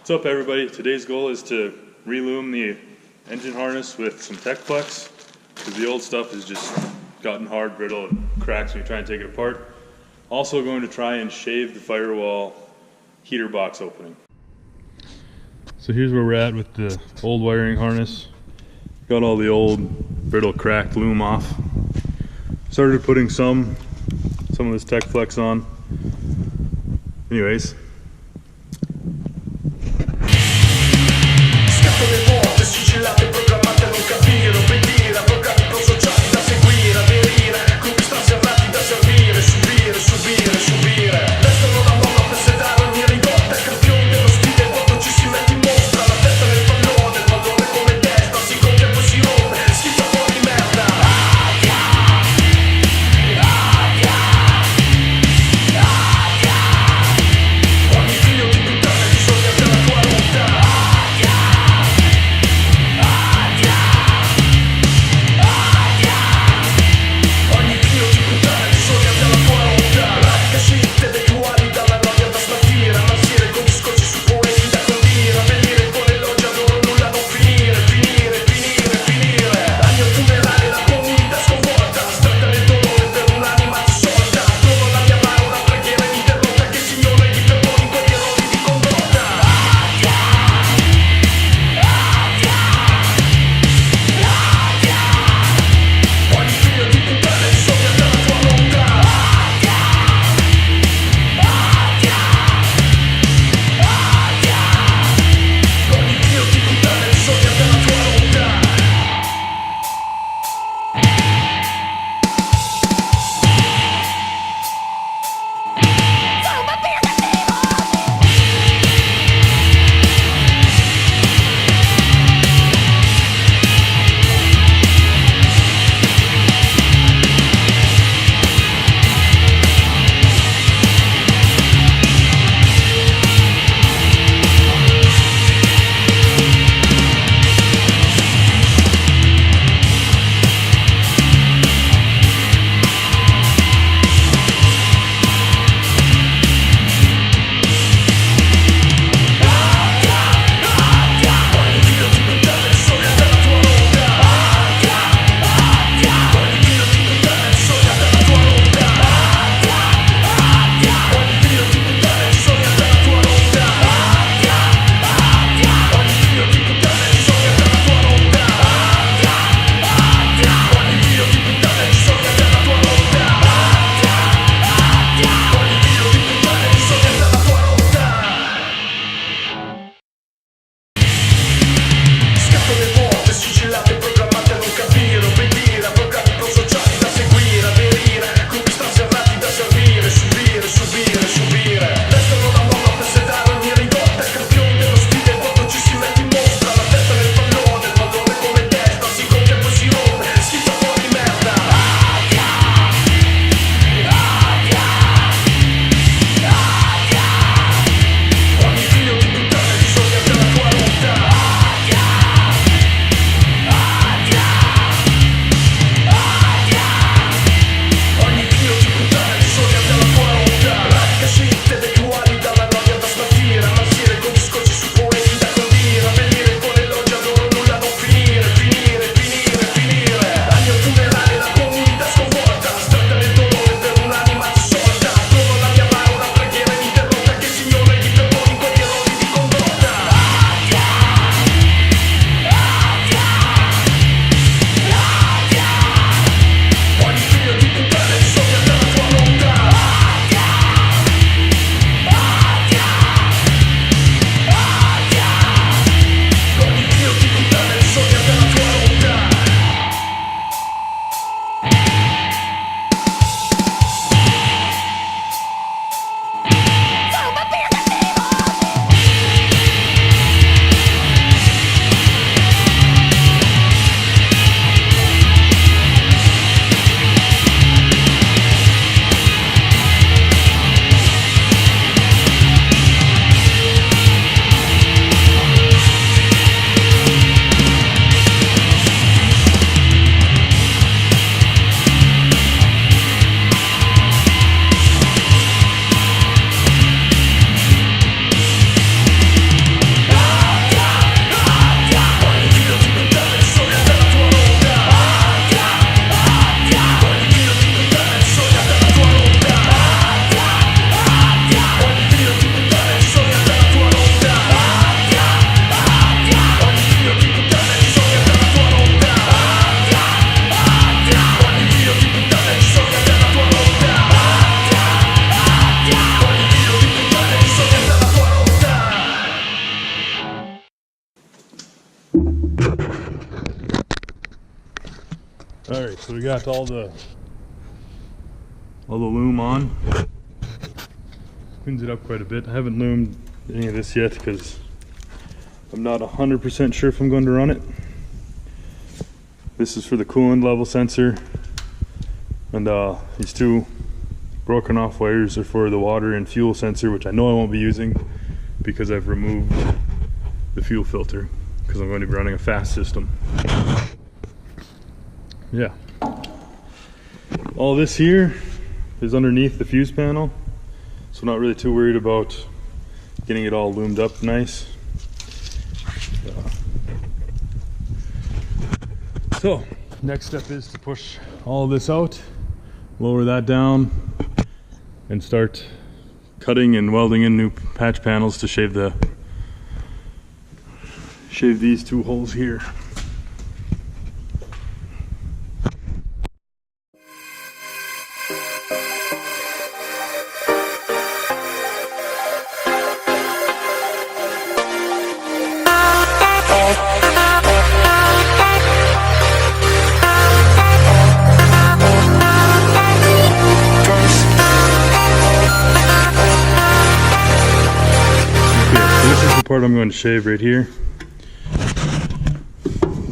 What's up, everybody? Today's goal is to reloom the engine harness with some Techplex because the old stuff has just gotten hard, brittle, and cracks when you try and take it apart. Also going to try and shave the firewall heater box opening. So here's where we're at with the old wiring harness. Got all the old brittle cracked loom off. Started putting some of this Techplex on. Anyways. Alright, so we got all the loom on. Cleans it up quite a bit. I haven't loomed any of this yet because I'm not 100% sure if I'm going to run it. This is for the coolant level sensor, and these two broken off wires are for the water and fuel sensor, which I know I won't be using because I've removed the fuel filter because I'm going to be running a fast system. Yeah. All this here is underneath the fuse panel, so not really too worried about getting it all loomed up nice. So next step is to push all this out, lower that down, and start cutting and welding in new patch panels to shave these two holes here. Part I'm going to shave right here.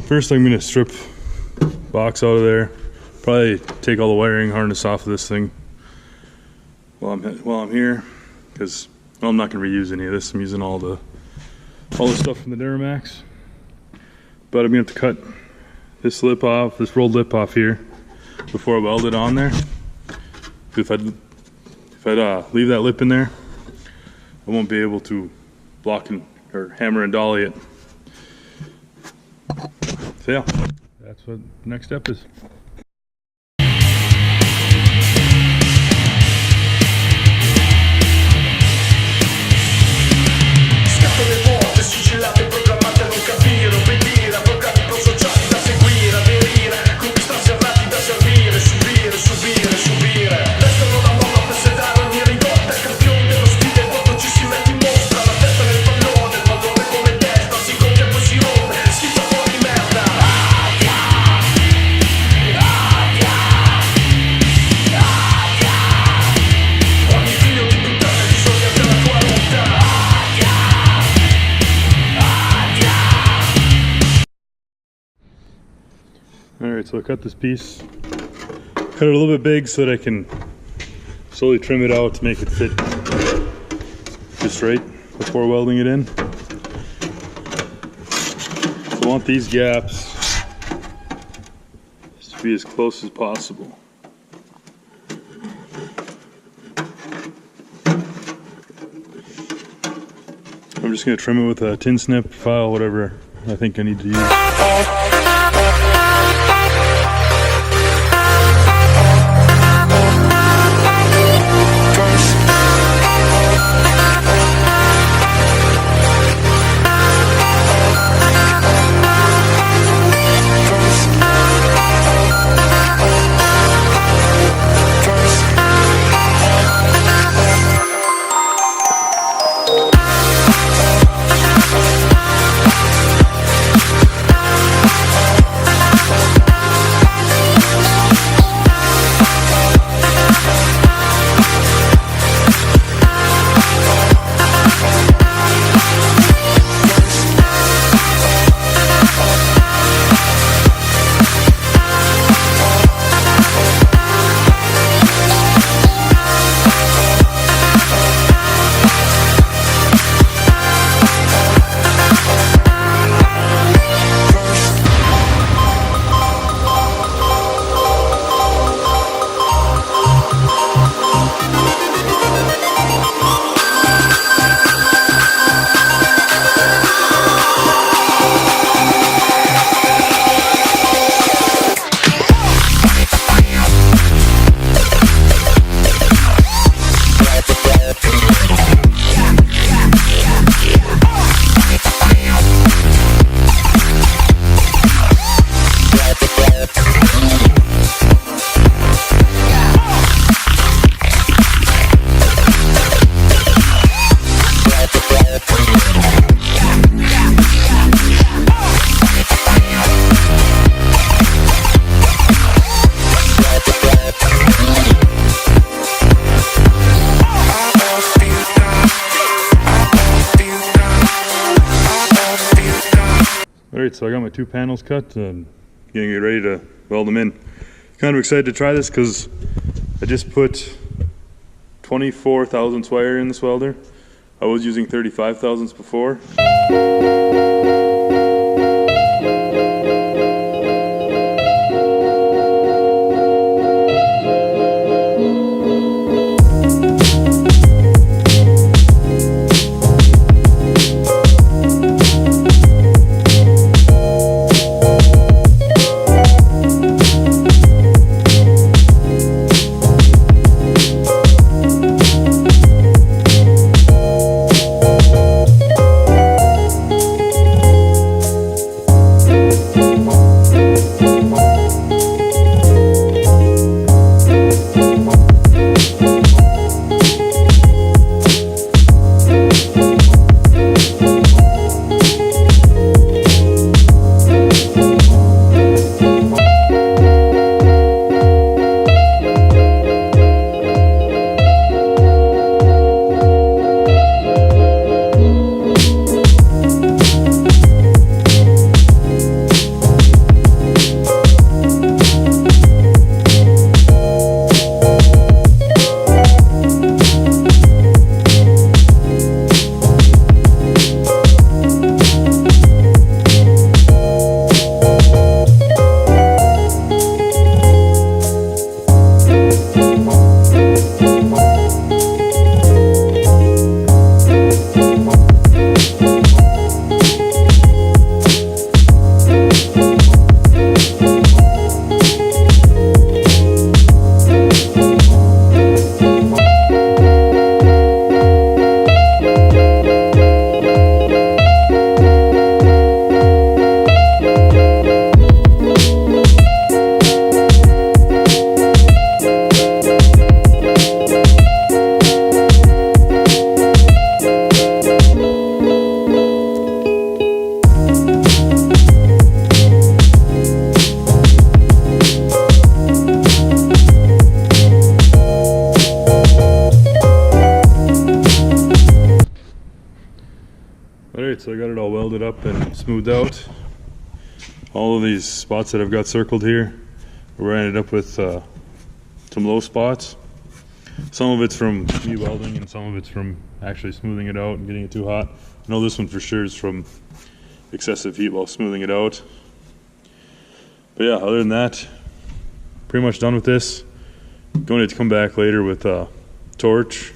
First I'm going to strip box out of there, probably take all the wiring harness off of this thing while I'm here, because I'm not going to reuse any of this. I'm using all the stuff from the Duramax, but I'm going to have to cut this lip off, this rolled lip off here before I weld it on there. If I'd leave that lip in there, I won't be able to block or hammer and dolly it. So yeah, that's what the next step is. Alright, so I cut this piece, cut it a little bit big so that I can slowly trim it out to make it fit just right before welding it in. So I want these gaps to be as close as possible. I'm just going to trim it with a tin snip, file, whatever I think I need to use. Alright, so I got my 2 panels cut and getting ready to weld them in. Kind of excited to try this because I just put 24 thousandths wire in this welder. I was using 35 thousandths before. Alright, so I got it all welded up and smoothed out. All of these spots that I've got circled here, where I ended up with some low spots. Some of it's from me welding and some of it's from actually smoothing it out and getting it too hot. I know this one for sure is from excessive heat while smoothing it out. But yeah, other than that, pretty much done with this. Going to come back later with a torch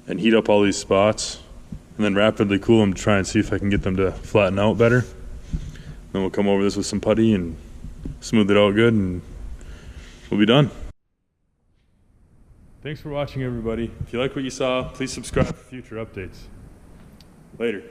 and heat up all these spots and then rapidly cool them to try and see if I can get them to flatten out better. Then we'll come over this with some putty and smooth it out good and we'll be done. Thanks for watching, everybody. If you like what you saw, please subscribe for future updates. Later.